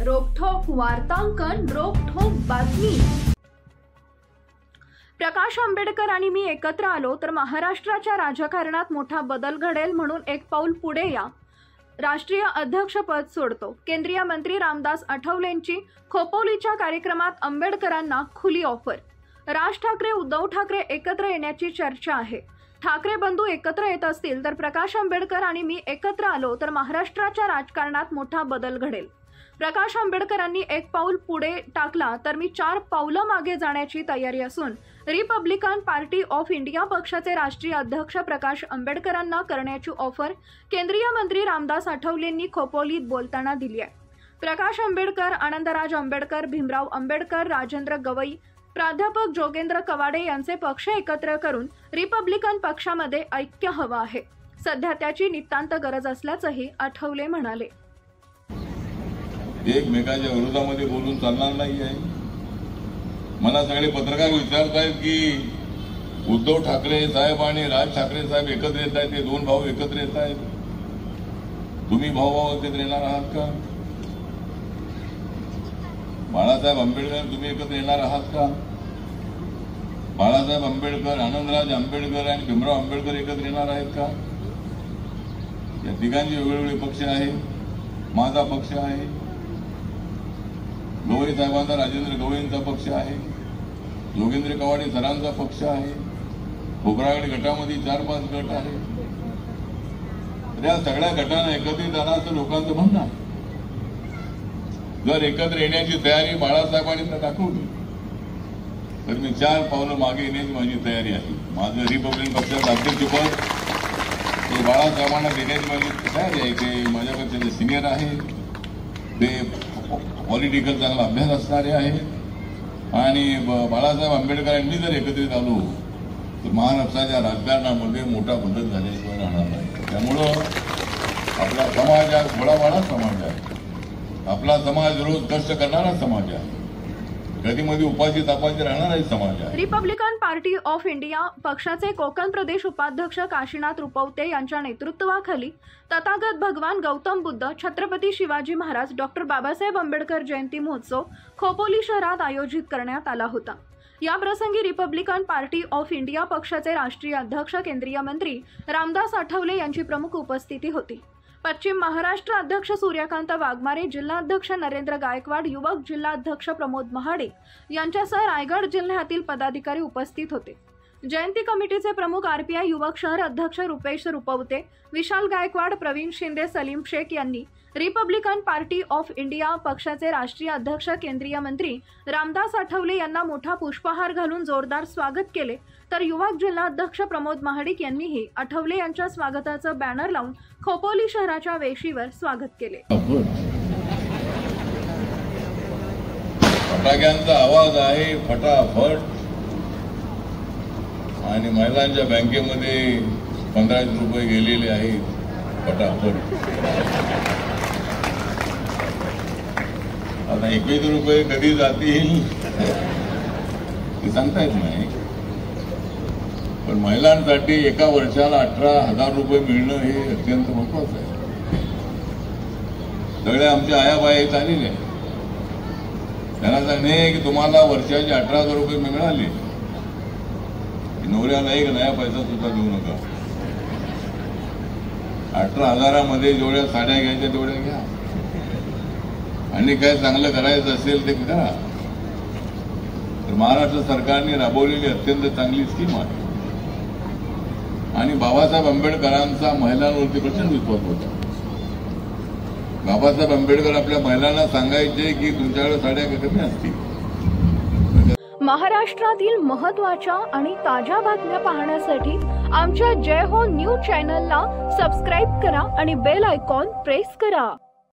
रोखठोक वार्तांकन, रोखठोक बातमी। प्रकाश आंबेडकर आणि मी एकत्र आलो तर महाराष्ट्राच्या राजकारणात मोठा बदल घडेल, म्हणून एक पाऊल पुढे या। राष्ट्रीय अध्यक्षपद सोडतो। केंद्रीय मंत्री रामदास आठवलेंची खोपोलीच्या कार्यक्रमात आंबेडकरांना खुली ऑफर। राज ठाकरे उद्धव ठाकरे एकत्र येण्याची चर्चा आहे। ठाकरे बंधू एकत्र येत असतील तर प्रकाश आंबेडकर आणि मी एकत्र आलो तर महाराष्ट्राच्या राजकारणात मोठा बदल घडेल। प्रकाश आंबेडकरांनी एक पाऊल पुढे टाकला तर मी 4 पावलं मागे जाण्याची तयारी असून रिपब्लिकन पार्टी ऑफ इंडिया पक्षाचे राष्ट्रीय अध्यक्ष प्रकाश आंबेडकरांना करण्याची ऑफर केंद्रीय मंत्री रामदास आठवलेंनी खोपोलीत बोलताना दिली आहे। प्रकाश आंबेडकर, आनंदराज आंबेडकर, भीमराव आंबेडकर, राजेंद्र गवई, प्राध्यापक जोगेंद्र कवाडे यांचे पक्ष एकत्र करून रिपब्लिकन पक्षामध्ये ऐक्य हवं आहे। सध्या त्याची नितांत गरज असल्याचंही आठवले म्हणाले। एकमेकांच्या विरोधामध्ये बोलून चालणार नाही आहे। मला सगळे पत्रकार विचारत आहेत की उद्धव ठाकरे साहेब आणि राज ठाकरे साहेब एकत्र येत आहेत, ते 2 भाऊ एकत्र येत आहेत, तुम्ही भाऊ एकत्र येणार आहात का? बाळासाहेब आंबेडकर तुम्ही एकत्र येणार आहात का? बाळासाहेब आंबेडकर, आनंदराज आंबेडकर आणि भीमराव आंबेडकर एकत्र येणार आहेत का? या तिघांचे वेगवेगळे पक्ष आहे, माझा पक्ष आहे, गवई साहेबांचा राजेंद्र गवईंचा पक्ष आहे, जोगेंद्र कवाडे सरांचा पक्ष आहे, खोब्रागड गटामध्ये 4-5 गट आहे। त्या सगळ्या गटांना एकत्रित आणा असं लोकांचं म्हणणं आहे। जर एकत्र येण्याची तयारी बाळासाहेबांनी दाखवली तर मी 4 पावलं मागे येण्याची माझी तयारी आहे। माझं रिपब्लिकन पक्षाचं अध्यक्षपद ते बाळासाहेबांना देण्याची माझी तयारी आहे। ते माझ्यापेक्षा जे सिनियर आहे, ते पॉलिटिकल चांगला अभ्यास असणारे आहे आणि बाळासाहेब आंबेडकरांनी जर एकत्रित आलो तर महाराष्ट्राच्या राजकारणामध्ये मोठा बदल झाल्याशिवाय राहणार नाही। त्यामुळं आपला समाज हा थोडावाडा समाज आहे, आपला समाज रोज कष्ट करणारा समाज आहे, कधी-मधी उपाशी तापाशी राहणारा समाज आहे। रिपब्लिकन पार्टी ऑफ इंडिया पक्षाचे कोकण प्रदेश उपाध्यक्ष काशीनाथ रुपवते यांच्या नेतृत्वाखाली तथागत भगवान गौतम बुद्ध, छत्रपती शिवाजी महाराज, डॉक्टर बाबासाहेब आंबेडकर जयंती महोत्सव खोपोली शहरात आयोजित करण्यात आला होता। या प्रसंगी रिपब्लिकन पार्टी ऑफ इंडिया पक्षाचे राष्ट्रीय अध्यक्ष केंद्रीय मंत्री रामदास आठवले यांची प्रमुख उपस्थिती होती। पश्चिम महाराष्ट्र अध्यक्ष सूर्यकांत वाघमारे, जिल्हाध्यक्ष नरेंद्र गायकवाड, युवक जिल्हाध्यक्ष प्रमोद महाडे यांच्यासह रायगड जिल्ह्यातील पदाधिकारी उपस्थित होते। जयंती कमिटीचे प्रमुख आरपीआय युवक शहर अध्यक्ष रुपेश रुपवते, विशाल गायकवाड, प्रवीण शिंदे, सलीम शेख यांनी रिपब्लिकन पार्टी ऑफ इंडिया पक्षाचे राष्ट्रीय अध्यक्ष केंद्रीय मंत्री रामदास आठवले यांना मोठा पुष्पहार घालून जोरदार स्वागत केले, तर युवक जिल्हाध्यक्ष प्रमोद महाडिक यांनीही आठवले यांच्या स्वागताचं बॅनर लावून खोपोली शहराच्या वेशीवर स्वागत केले। फटाक्यांचा आवाज आहे फटाफट, आणि महिलांच्या बँकेमध्ये 1500 रुपये गेलेले आहेत फटाफट। आता 21 रुपये कधी जातील ते सांगता येत नाही, पण महिलांसाठी एका वर्षाला 18,000 रुपये मिळणं हे अत्यंत महत्वाचं आहे। सगळ्या आमच्या आयाबाया आलेल्या आहेत, त्यांना सांगणे की तुम्हाला वर्षाचे 18,000 रुपये मिळाले, नवऱ्याला एक नया पैसा सुद्धा देऊ नका। 18,000मध्ये जेवढ्या साड्या घ्यायच्या तेवढ्या घ्या, आणि काय चांगलं करायचं असेल ते करा। तर महाराष्ट्र सरकारने राबवलेली अत्यंत चांगली स्कीम आहे, आणि बाबासाहेब आंबेडकरांचा महिलांवरती प्रचंड विश्वास होता। बाबासाहेब आंबेडकर आपल्या महिलांना सांगायचे की तुमच्याकडे साड्या कमी असतील। महाराष्ट्रातील महत्त्वाच्या आणि ताज्या बातम्या पाहण्यासाठी आमच्या जय हो न्यूज चॅनलला सबस्क्राईब करा आणि बेल आयकॉन प्रेस करा।